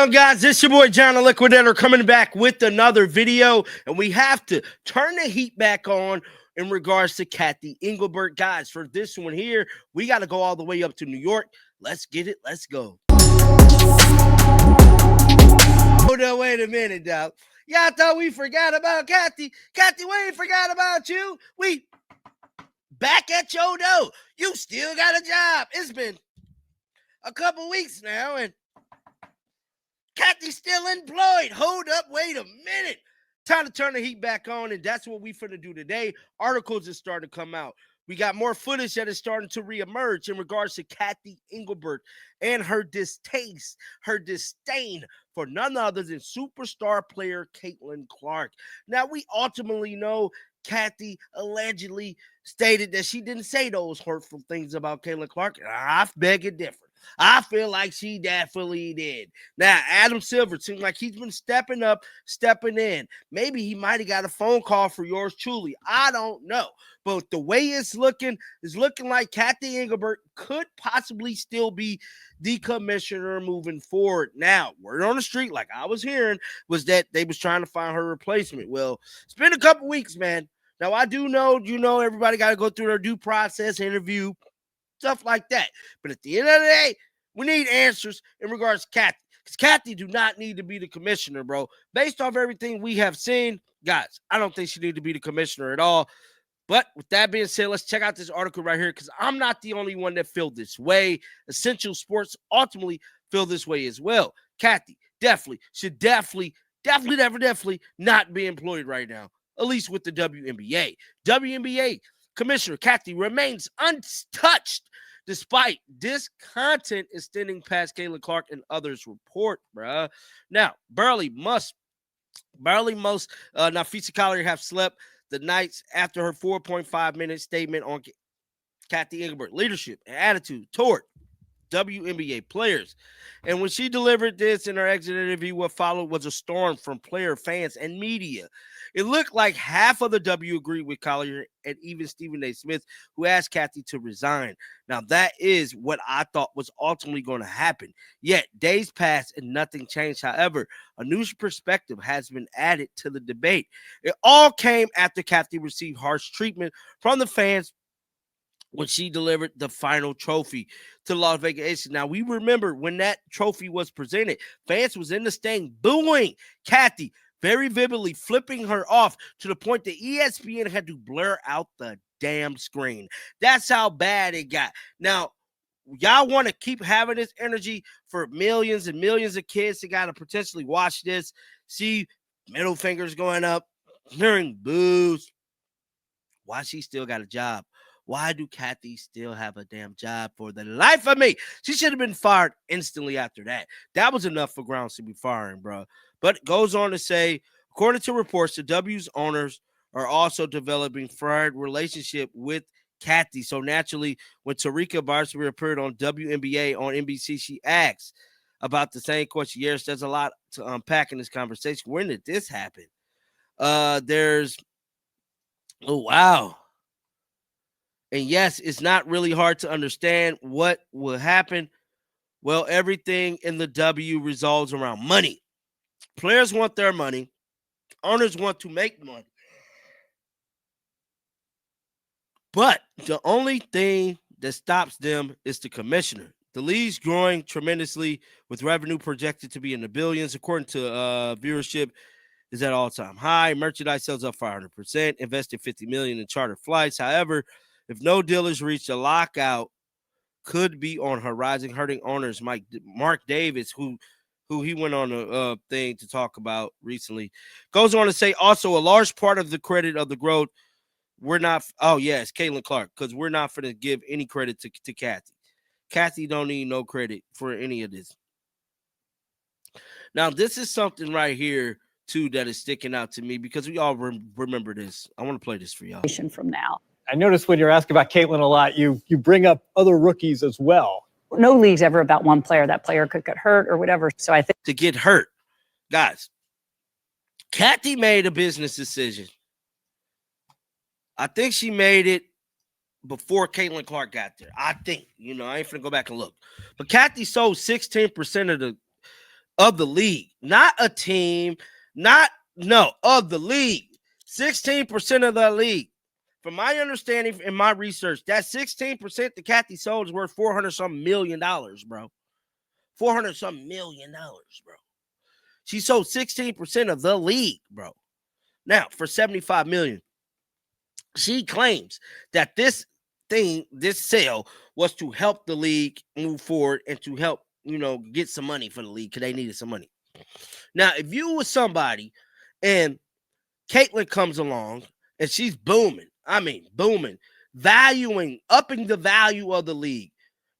on, guys? It's your boy John the Liquidator coming back with another video, and we have to turn the heat back on in regards to Cathy Englebert. Guys, for this one here, we got to go all the way up to New York. Let's get it. Let's go. Hold on, wait a minute, dog. Y'all thought we forgot about Cathy. Cathy, we ain't forgot about you. We back at your door. You still got a job. It's been a couple weeks now, and Cathy's still employed. Hold up, wait a minute. Time to turn the heat back on, and that's what we finna do today. Articles are starting to come out. We got more footage that is starting to reemerge in regards to Cathy Englebert and her distaste, her disdain for none other than superstar player Caitlin Clark. Now, we ultimately know Cathy allegedly stated that she didn't say those hurtful things about Caitlin Clark. I beg it different. I feel like she definitely did. Now, Adam Silver seems like he's been stepping up, stepping in. Maybe he might have got a phone call for yours truly. I don't know. But the way it's looking like Cathy Englebert could possibly still be the commissioner moving forward. Now, word on the street, like I was hearing, was that they was trying to find her replacement. Well, it's been a couple weeks, man. Now, I do know, everybody got to go through their due process, interview, stuff like that. But at the end of the day, we need answers in regards to Cathy. Because Cathy do not need to be the commissioner, bro. Based off everything we have seen, guys, I don't think she need to be the commissioner at all. But with that being said, let's check out this article right here, because I'm not the only one that feel this way. Essential Sports ultimately feel this way as well. Cathy should definitely not be employed right now, at least with the WNBA. WNBA Commissioner Cathy remains untouched despite discontent extending past Caitlin Clark and others report, bruh. Now, barely most Nafisa Collier have slept the nights after her 4.5-minute statement on Cathy Englebert leadership and attitude toward WNBA players. And when she delivered this in her exit interview, what followed was a storm from player, fans, and media. It looked like half of the W agreed with Collier and even Stephen A. Smith, who asked Cathy to resign. Now, that is what I thought was ultimately going to happen. Yet, days passed and nothing changed. However, a new perspective has been added to the debate. It all came after Cathy received harsh treatment from the fans when she delivered the final trophy to Las Vegas Aces. Now, we remember when that trophy was presented, fans was in the stand booing Cathy very vividly, flipping her off to the point that ESPN had to blur out the damn screen. That's how bad it got. Now, y'all want to keep having this energy for millions and millions of kids that got to potentially watch this, see middle fingers going up, hearing boos. Why she still got a job? Why do Cathy still have a damn job? For the life of me, she should have been fired instantly after that. That was enough for grounds to be firing, bro. But it goes on to say, according to reports, the W's owners are also developing fried relationship with Cathy. So naturally, when Tarika Barsby appeared on WNBA on NBC, she asked about the same question. Yes, there's a lot to unpack in this conversation. When did this happen? Oh, wow. And yes, it's not really hard to understand what will happen. Well, everything in the W revolves around money. Players want their money. Owners want to make money. But the only thing that stops them is the commissioner. The league's growing tremendously with revenue projected to be in the billions. According to viewership, is at all-time high. Merchandise sales up 500%. Invested $50 million in charter flights. However, if no deal is reached, a lockout could be on horizon, hurting owners. Mark Davis, who he went on a thing to talk about recently, goes on to say also a large part of the credit of the growth, it's Caitlin Clark, because we're not going to give any credit to Cathy. Cathy don't need no credit for any of this. Now, this is something right here, too, that is sticking out to me because we all remember this. I want to play this for y'all. From now. I noticed when you're asking about Caitlin a lot, you bring up other rookies as well. No league's ever about one player. That player could get hurt or whatever. So I think to get hurt, guys, Cathy made a business decision. I think she made it before Caitlin Clark got there. I think, I ain't finna go back and look. But Cathy sold 16% of of the league, not a team, of the league. 16% of the league. From my understanding in my research, that 16% that Cathy sold is worth $400-something million, bro. $400-something million, bro. She sold 16% of the league, bro. Now, for $75 million. She claims that this sale was to help the league move forward and to help, get some money for the league because they needed some money. Now, if you were somebody and Caitlin comes along and she's booming, upping the value of the league.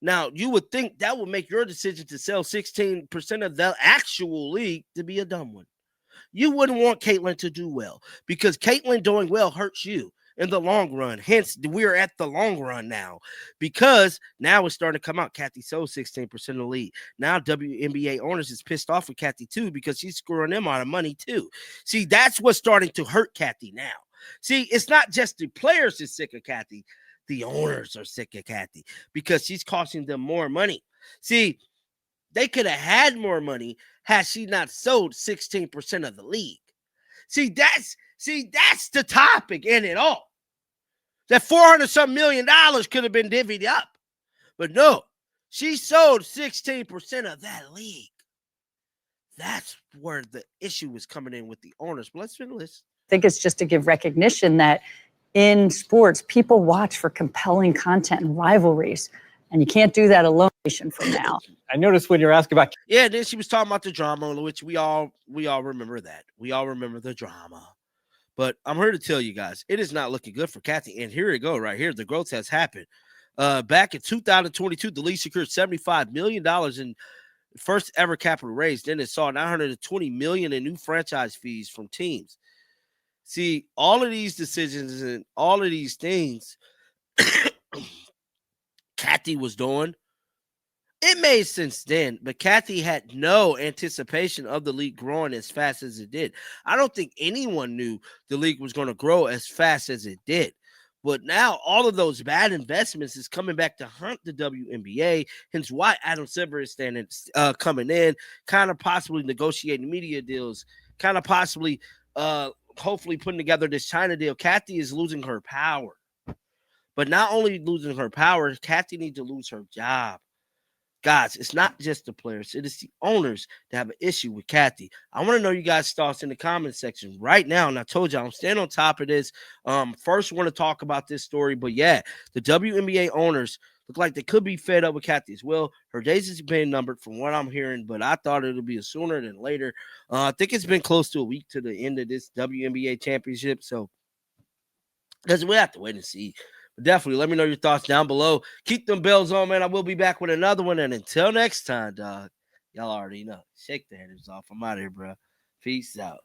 Now, you would think that would make your decision to sell 16% of the actual league to be a dumb one. You wouldn't want Caitlin to do well because Caitlin doing well hurts you in the long run. Hence, we're at the long run now because now it's starting to come out. Cathy sold 16% of the league. Now WNBA owners is pissed off with Cathy too because she's screwing them out of money too. See, that's what's starting to hurt Cathy now. See, it's not just the players are sick of Cathy. The owners are sick of Cathy because she's costing them more money. See, they could have had more money had she not sold 16% of the league. See, that's the topic in it all. That $400-something million could have been divvied up. But no, she sold 16% of that league. That's where the issue was coming in with the owners. But let's finish this. I think it's just to give recognition that in sports, people watch for compelling content and rivalries. And you can't do that alone from now. I noticed when you're asking about. Yeah, then she was talking about the drama, which we all remember that. We all remember the drama. But I'm here to tell you guys, it is not looking good for Cathy. And here we go, right here. The growth has happened. Back in 2022, the league secured $75 million in first ever capital raise. Then it saw $920 million in new franchise fees from teams. See, all of these decisions and all of these things Cathy was doing, it made sense then, but Cathy had no anticipation of the league growing as fast as it did. I don't think anyone knew the league was going to grow as fast as it did. But now all of those bad investments is coming back to haunt the WNBA, hence why Adam Silver is coming in, kind of possibly negotiating media deals, kind of possibly hopefully putting together this China deal. Cathy is losing her power. But not only losing her power, Cathy needs to lose her job. Guys, it's not just the players. It is the owners that have an issue with Cathy. I want to know you guys' thoughts in the comment section right now. And I told you, I'm staying on top of this. First, want to talk about this story. But, yeah, the WNBA owners look like they could be fed up with Cathy as well. Her days has been numbered from what I'm hearing, but I thought it would be sooner than later. I think it's been close to a week to the end of this WNBA championship. So, we have to wait and see. Definitely let me know your thoughts down below. Keep them bells on, man. I will be back with another one. And until next time, dog, y'all already know. Shake the headers off. I'm out of here, bro. Peace out.